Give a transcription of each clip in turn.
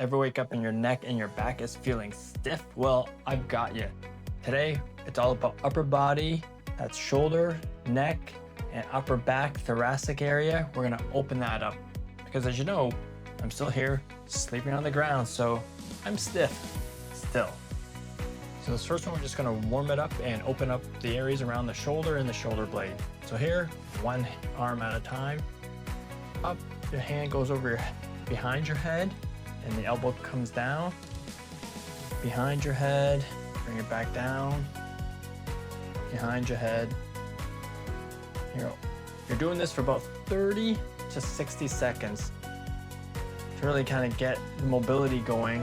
Ever wake up and your neck and your back is feeling stiff? Well, I've got you. Today, it's all about upper body, that's shoulder, neck, and upper back, thoracic area. We're gonna open that up because as you know, I'm still here sleeping on the ground, so I'm stiff still. So this first one, we're just gonna warm it up and open up the areas around the shoulder and the shoulder blade. So here, one arm at a time. Up, your hand goes over behind your head, and the elbow comes down. Behind your head, bring it back down. Behind your head. You're doing this for about 30 to 60 seconds to really kind of get the mobility going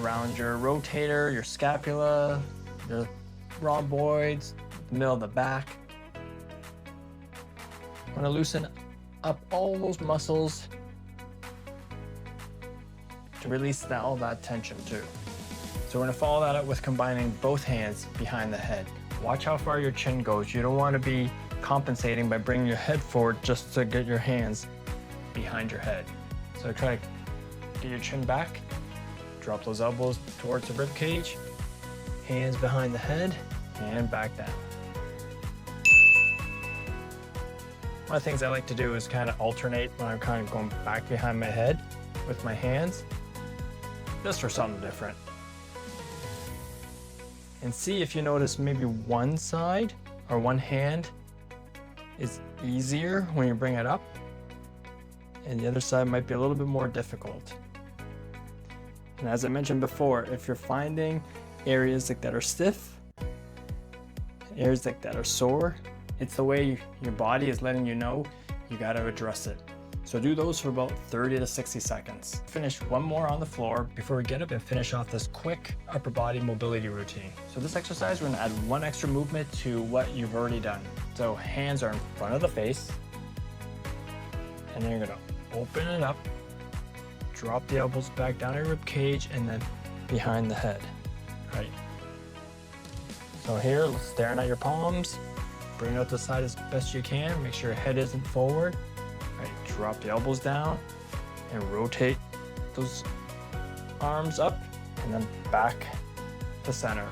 around your rotator, your scapula, your rhomboids, the middle of the back. I'm gonna loosen up all those muscles to release all that tension too. So we're gonna follow that up with combining both hands behind the head. Watch how far your chin goes. You don't wanna be compensating by bringing your head forward just to get your hands behind your head. So try to get your chin back, drop those elbows towards the rib cage, hands behind the head, and back down. One of the things I like to do is kind of alternate when I'm kind of going back behind my head with my hands, just for something different. And see if you notice maybe one side or one hand is easier when you bring it up, and the other side might be a little bit more difficult. And as I mentioned before, if you're finding areas that are stiff, areas that are sore, it's the way your body is letting you know you got to address it. So do those for about 30 to 60 seconds. Finish one more on the floor before we get up and finish off this quick upper body mobility routine. So this exercise, we're gonna add one extra movement to what you've already done. So hands are in front of the face, and then you're gonna open it up, drop the elbows back down your rib cage, and then behind the head, right? So here, staring at your palms, bring it out the side as best you can, make sure your head isn't forward. Right, drop the elbows down and rotate those arms up and then back to center.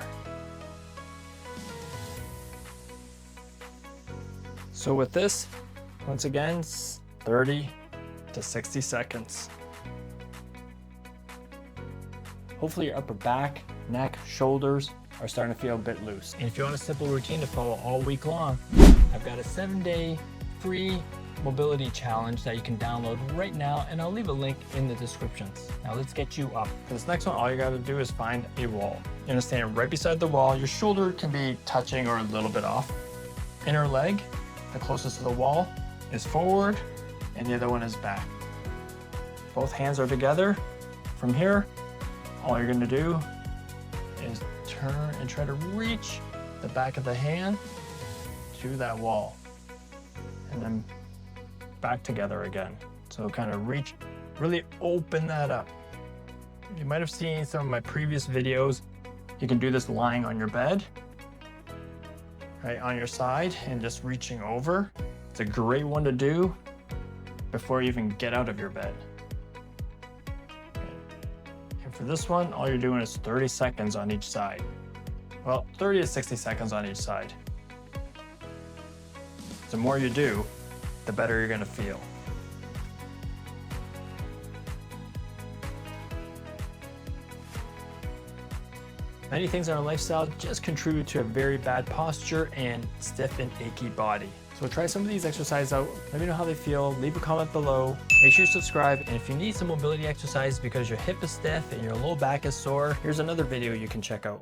So with this, once again, 30 to 60 seconds. Hopefully your upper back, neck, shoulders are starting to feel a bit loose. And if you want a simple routine to follow all week long, I've got a 7-day free mobility challenge that you can download right now, and I'll leave a link in the descriptions. Now let's get you up. For this next one, all you gotta do is find a wall. You're gonna stand right beside the wall. Your shoulder can be touching or a little bit off. Inner leg, the closest to the wall, is forward, and the other one is back. Both hands are together. From here, all you're gonna do is turn and try to reach the back of the hand to that wall, and then back together again. So kind of reach, really open that up. You might have seen some of my previous videos. You can do this lying on your bed, right on your side, and just reaching over. It's a great one to do before you even get out of your bed. And for this one, all you're doing is 30 seconds on each side. Well, 30 to 60 seconds on each side. The more you do, the better you're gonna feel. Many things in our lifestyle just contribute to a very bad posture and stiff and achy body. So try some of these exercises out. Let me know how they feel. Leave a comment below. Make sure you subscribe. And if you need some mobility exercise because your hip is stiff and your low back is sore, here's another video you can check out.